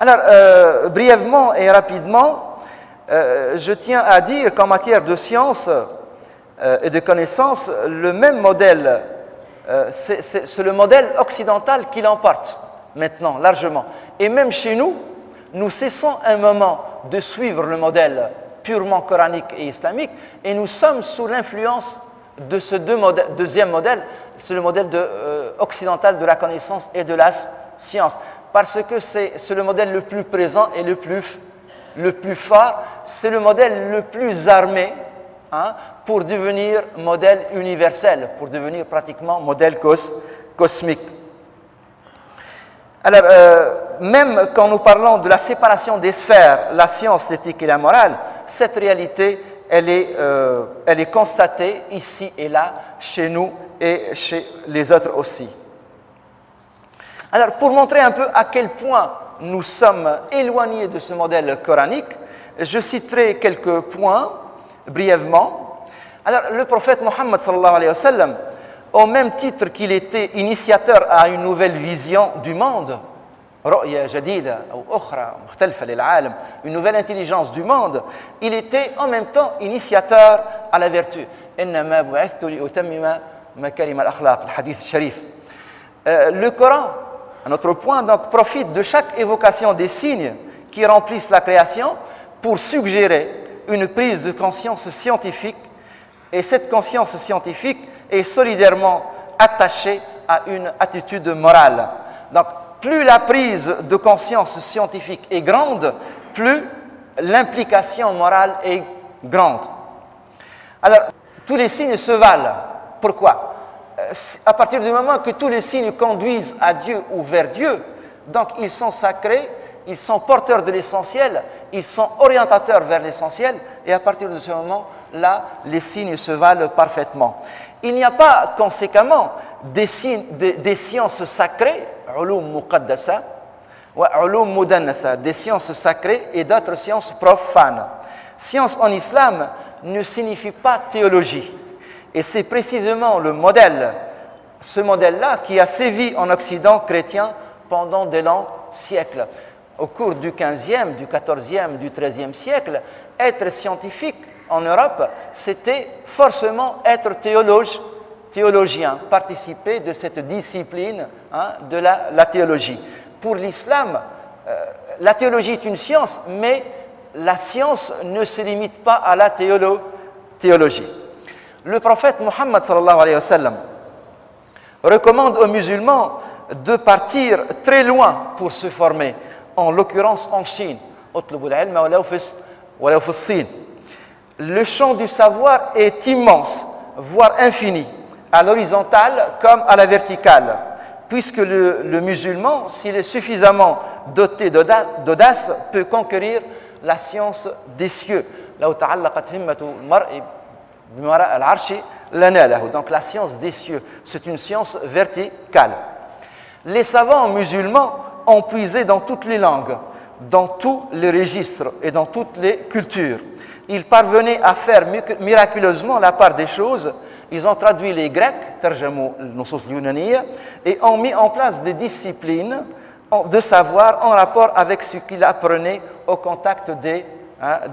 Alors, brièvement et rapidement, je tiens à dire qu'en matière de science et de connaissance, le même modèle, c'est le modèle occidental qui l'emporte maintenant, largement. Et même chez nous, nous cessons un moment de suivre le modèle purement coranique et islamique, et nous sommes sous l'influence de ce deuxième modèle, c'est le modèle occidental de la connaissance et de la science. Parce que c'est le modèle le plus présent et le plus fort, c'est le modèle le plus armé pour devenir modèle universel, pour devenir pratiquement modèle cosmique. Alors, même quand nous parlons de la séparation des sphères, la science, l'éthique et la morale, cette réalité, elle est constatée ici et là, chez nous et chez les autres aussi. Alors, pour montrer un peu à quel point nous sommes éloignés de ce modèle coranique, je citerai quelques points brièvement. Alors, le prophète Mohammed sallallahu alayhi wa sallam, au même titre qu'il était initiateur à une nouvelle vision du monde, une nouvelle intelligence du monde, il était en même temps initiateur à la vertu. Le Coran, un autre point, donc, profite de chaque évocation des signes qui remplissent la création pour suggérer une prise de conscience scientifique, et cette conscience scientifique est solidairement attachée à une attitude morale. Donc, plus la prise de conscience scientifique est grande, plus l'implication morale est grande. Alors, tous les signes se valent. Pourquoi? À partir du moment que tous les signes conduisent à Dieu ou vers Dieu, donc ils sont sacrés, ils sont porteurs de l'essentiel, ils sont orientateurs vers l'essentiel, et à partir de ce moment-là, les signes se valent parfaitement. Il n'y a pas conséquemment des sciences sacrées, ulum muqaddasa, wa ulum mudannasa, des sciences sacrées et d'autres sciences profanes. Science en islam ne signifie pas théologie. Et c'est précisément ce modèle-là qui a sévi en Occident chrétien pendant de longs siècles. Au cours du XVe, du XIVe, du XIIIe siècle, être scientifique en Europe, c'était forcément être théologien, participer de cette discipline de la théologie. Pour l'islam, la théologie est une science, mais la science ne se limite pas à la théologie. Le prophète Mohammed sallallahu alayhi wa sallam recommande aux musulmans de partir très loin pour se former, en l'occurrence en Chine. Le champ du savoir est immense, voire infini, à l'horizontale comme à la verticale, puisque le musulman, s'il est suffisamment doté d'audace, peut conquérir la science des cieux. Donc la science des cieux, c'est une science verticale. Les savants musulmans ont puisé dans toutes les langues, dans tous les registres et dans toutes les cultures. Ils parvenaient à faire miraculeusement la part des choses. Ils ont traduit les Grecs, et ont mis en place des disciplines de savoir en rapport avec ce qu'ils apprenaient au contact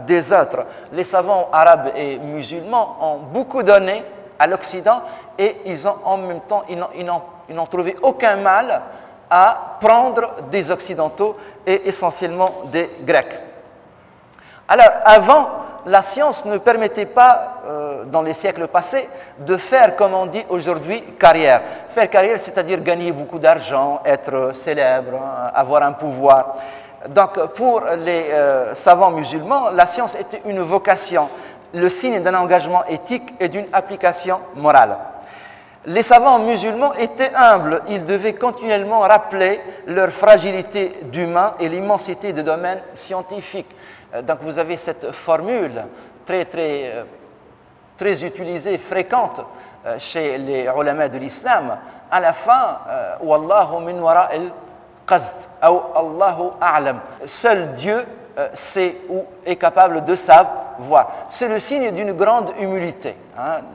des autres. Les savants arabes et musulmans ont beaucoup donné à l'Occident, et ils ont en même temps, ils n'ont trouvé aucun mal à prendre des Occidentaux et essentiellement des Grecs. Alors, avant, la science ne permettait pas, dans les siècles passés, de faire, comme on dit aujourd'hui, carrière. Faire carrière, c'est-à-dire gagner beaucoup d'argent, être célèbre, avoir un pouvoir. Donc, pour les savants musulmans, la science était une vocation, le signe d'un engagement éthique et d'une application morale. Les savants musulmans étaient humbles, ils devaient continuellement rappeler leur fragilité d'humain et l'immensité des domaines scientifiques. Donc, vous avez cette formule très utilisée, fréquente chez les ulama de l'islam. À la fin, Wallahu min wara'il qazd, ou Allahu a'lam. Seul Dieu sait ou est capable de savoir. C'est le signe d'une grande humilité,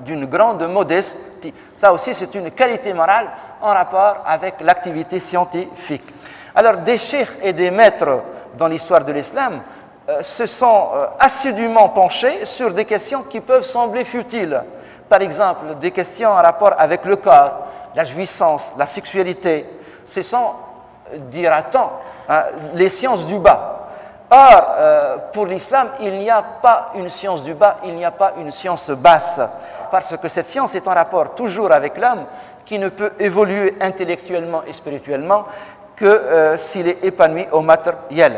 d'une grande modestie. Ça aussi, c'est une qualité morale en rapport avec l'activité scientifique. Alors, des cheikhs et des maîtres dans l'histoire de l'islam, se sont assidûment penchés sur des questions qui peuvent sembler futiles. Par exemple, des questions en rapport avec le corps, la jouissance, la sexualité. Ce sont, dira-t-on, les sciences du bas. Or, pour l'islam, il n'y a pas une science du bas, il n'y a pas une science basse, parce que cette science est en rapport toujours avec l'homme qui ne peut évoluer intellectuellement et spirituellement que s'il est épanoui au matériel.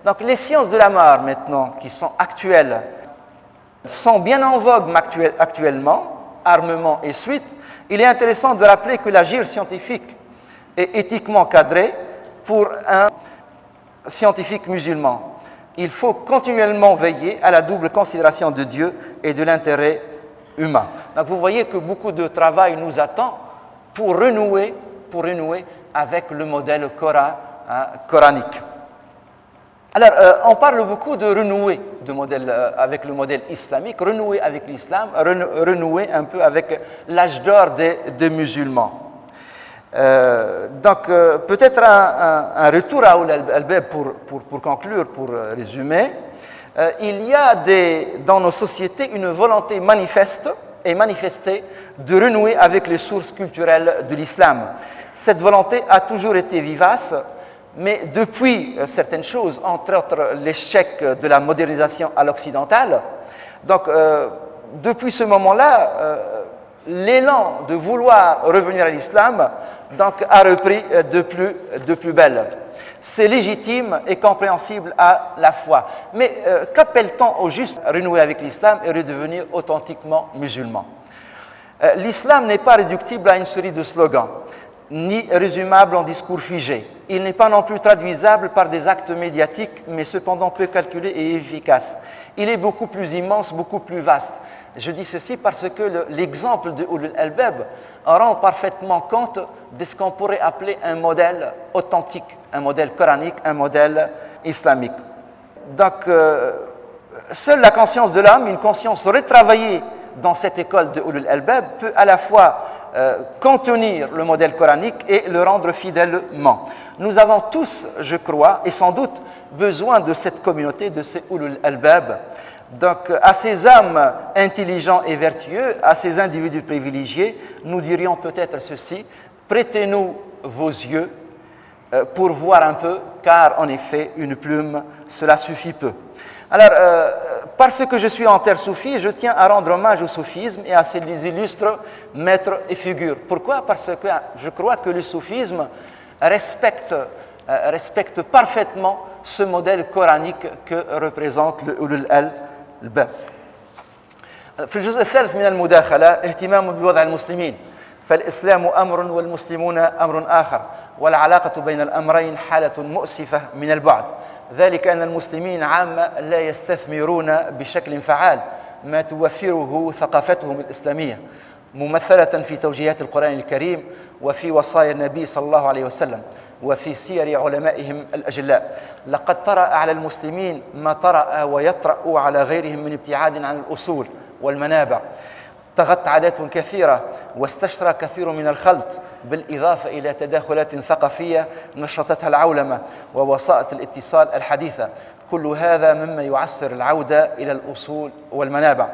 Donc les sciences de la mort maintenant, qui sont actuelles, sont bien en vogue actuellement, armement et suite. Il est intéressant de rappeler que l'agir scientifique est éthiquement cadré pour un scientifique musulman. Il faut continuellement veiller à la double considération de Dieu et de l'intérêt humain. Donc vous voyez que beaucoup de travail nous attend pour renouer avec le modèle coranique. Alors, on parle beaucoup de renouer avec le modèle islamique, renouer avec l'islam, renouer un peu avec l'âge d'or des musulmans. Donc, peut-être un retour à Oul Albab pour conclure, pour résumer. Il y a dans nos sociétés une volonté manifeste et manifestée de renouer avec les sources culturelles de l'islam. Cette volonté a toujours été vivace, mais depuis certaines choses, entre autres l'échec de la modernisation à l'occidentale, donc depuis ce moment-là, l'élan de vouloir revenir à l'islam donc, a repris de plus belle. C'est légitime et compréhensible à la fois. Mais qu'appelle-t-on au juste renouer avec l'islam et redevenir authentiquement musulman? L'islam n'est pas réductible à une série de slogans, ni résumable en discours figés. Il n'est pas non plus traduisable par des actes médiatiques, mais cependant peu calculés et efficaces. Il est beaucoup plus immense, beaucoup plus vaste. Je dis ceci parce que l'exemple de Ulul Albab rend parfaitement compte de ce qu'on pourrait appeler un modèle authentique, un modèle coranique, un modèle islamique. Donc, seule la conscience de l'homme, une conscience retravaillée dans cette école de Ulul Albab, peut à la fois contenir le modèle coranique et le rendre fidèlement. Nous avons tous, je crois, et sans doute, besoin de cette communauté, de ces Ulul Albab. Donc, à ces hommes intelligents et vertueux, à ces individus privilégiés, nous dirions peut-être ceci: prêtez-nous vos yeux pour voir un peu, car en effet, une plume, cela suffit peu. Alors, parce que je suis en terre soufie, je tiens à rendre hommage au soufisme et à ses illustres maîtres et figures. Pourquoi? Parce que je crois que le soufisme respecte parfaitement ce modèle coranique que représente le Ulul Albab. في الجزء الثالث من المداخلة اهتمام بوضع المسلمين، فالإسلام أمر والمسلمون أمر آخر، والعلاقة بين الأمرين حالة مؤسفة من البعد. ذلك أن المسلمين عامة لا يستثمرون بشكل فعال ما توفره ثقافتهم الإسلامية، ممثلة في توجيهات القرآن الكريم وفي وصايا النبي صلى الله عليه وسلم وفي سير علمائهم الأجلاء. لقد طرأ على المسلمين ما طرأ ويطرأ على غيرهم من ابتعاد عن الأصول والمنابع. طغت عادات كثيرة واستشرى كثير من الخلط، بالإضافة إلى تداخلات ثقافية نشطتها العولمة ووسائط الاتصال الحديثة. كل هذا مما يعسر العودة إلى الأصول والمنابع.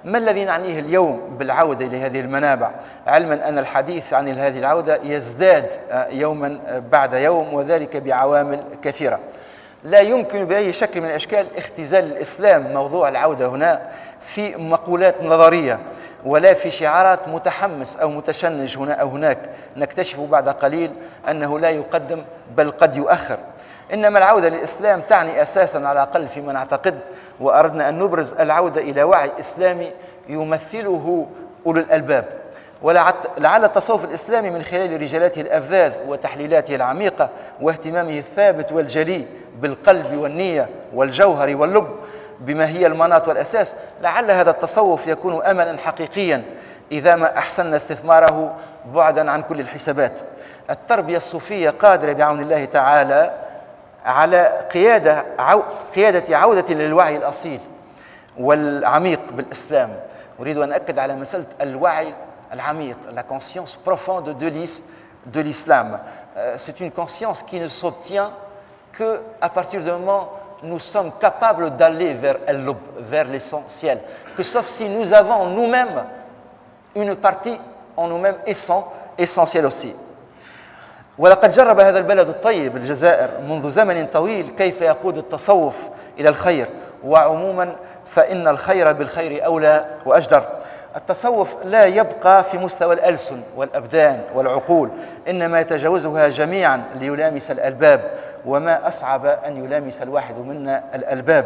ما الذي نعنيه اليوم بالعودة إلى هذه المنابع؟ علما أن الحديث عن هذه العودة يزداد يوما بعد يوم، وذلك بعوامل كثيرة. لا يمكن بأي شكل من الأشكال اختزال الإسلام موضوع العودة هنا في مقولات نظرية، ولا في شعارات متحمس أو متشنج هنا أو هناك. نكتشف بعد قليل أنه لا يقدم بل قد يؤخر. إنما العودة للإسلام تعني أساساً على الأقل فيما نعتقد، وأردنا أن نبرز العودة إلى وعي إسلامي يمثله أولو الألباب. ولعل التصوف الإسلامي من خلال رجالاته الأفذاذ وتحليلاته العميقة واهتمامه الثابت والجلي بالقلب والنية والجوهر واللب بما هي المناط والأساس، لعل هذا التصوف يكون أملاً حقيقياً إذا ما أحسننا استثماره بعداً عن كل الحسابات. التربية الصوفية قادرة بعون الله تعالى على قيادة عودة للوعي الأصيل والعميق بالإسلام. أريد أن أكد على مسألة الوعي العميق, la conscience profonde de l'islam. C'est une conscience qui ne s'obtient qu'à partir du moment où nous sommes capables d'aller vers l'essentiel, que sauf si nous avons nous-mêmes une partie en nous-mêmes essentielle aussi. ولقد جرب هذا البلد الطيب الجزائر منذ زمن طويل كيف يقود التصوف إلى الخير، وعموما فإن الخير بالخير أولى وأجدر. التصوف لا يبقى في مستوى الألسن والأبدان والعقول، إنما يتجاوزها جميعا ليلامس الألباب، وما أصعب أن يلامس الواحد منا الألباب.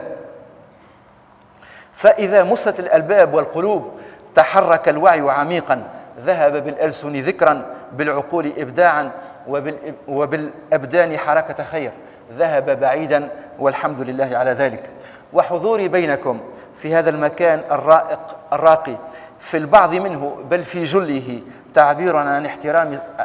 فإذا مست الألباب والقلوب تحرك الوعي عميقا، ذهب بالألسن ذكرا، بالعقول إبداعا، وبالأبدان حركة خير، ذهب بعيدا والحمد لله على ذلك. وحضوري بينكم في هذا المكان الراقي في البعض منه بل في جله تعبير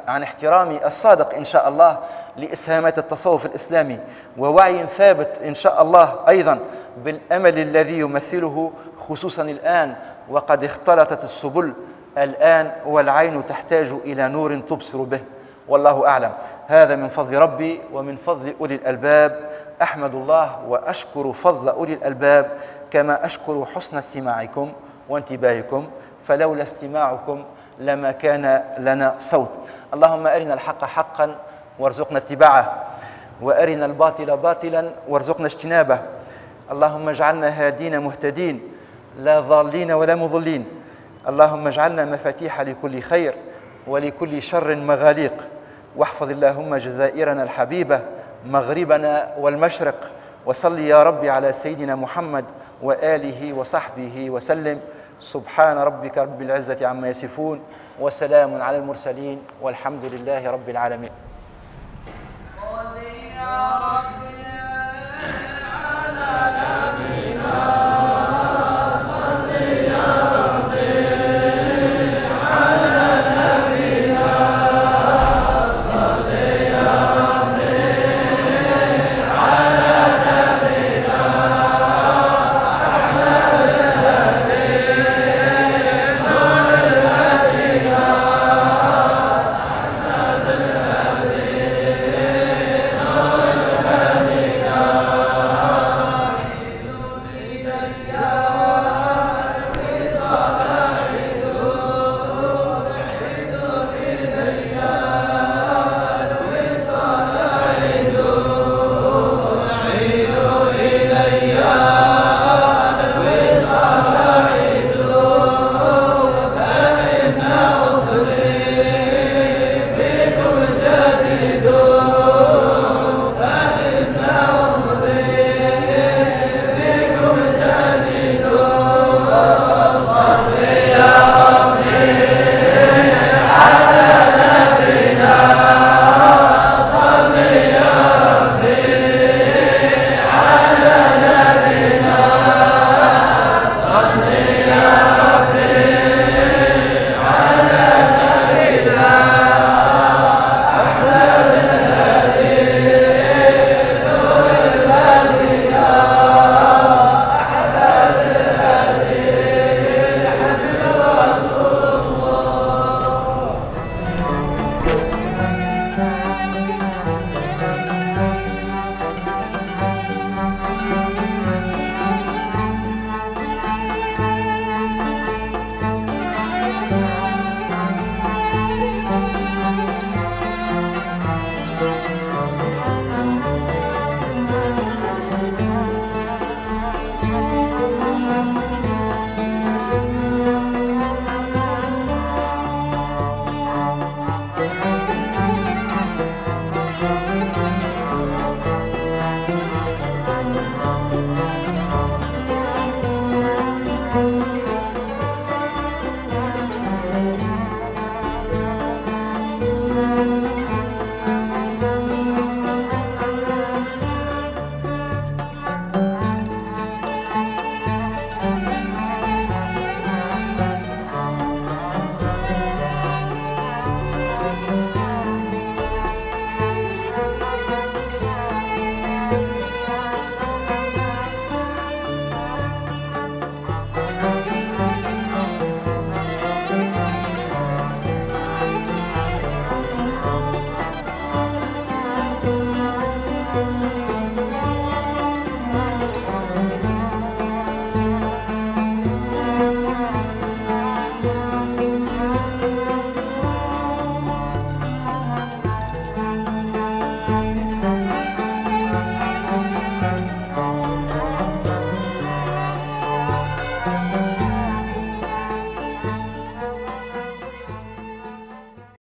عن احترامي الصادق إن شاء الله لإسهامات التصوف الإسلامي، ووعي ثابت إن شاء الله أيضا بالأمل الذي يمثله، خصوصا الآن وقد اختلطت السبل الآن والعين تحتاج إلى نور تبصر به، والله أعلم. هذا من فضل ربي ومن فضل أولي الألباب. أحمد الله وأشكر فضل أولي الألباب، كما أشكر حسن استماعكم وانتباهكم، فلولا استماعكم لما كان لنا صوت. اللهم أرنا الحق حقا وارزقنا اتباعه، وأرنا الباطل باطلا وارزقنا اجتنابه. اللهم اجعلنا هادين مهتدين، لا ضالين ولا مضلين. اللهم اجعلنا مفاتيح لكل خير ولكل شر مغاليق. واحفظ اللهم جزائرنا الحبيبة، مغربنا والمشرق. وصل يا ربي على سيدنا محمد وآله وصحبه وسلم. سبحان ربك رب العزة عما يصفون، وسلام على المرسلين، والحمد لله رب العالمين.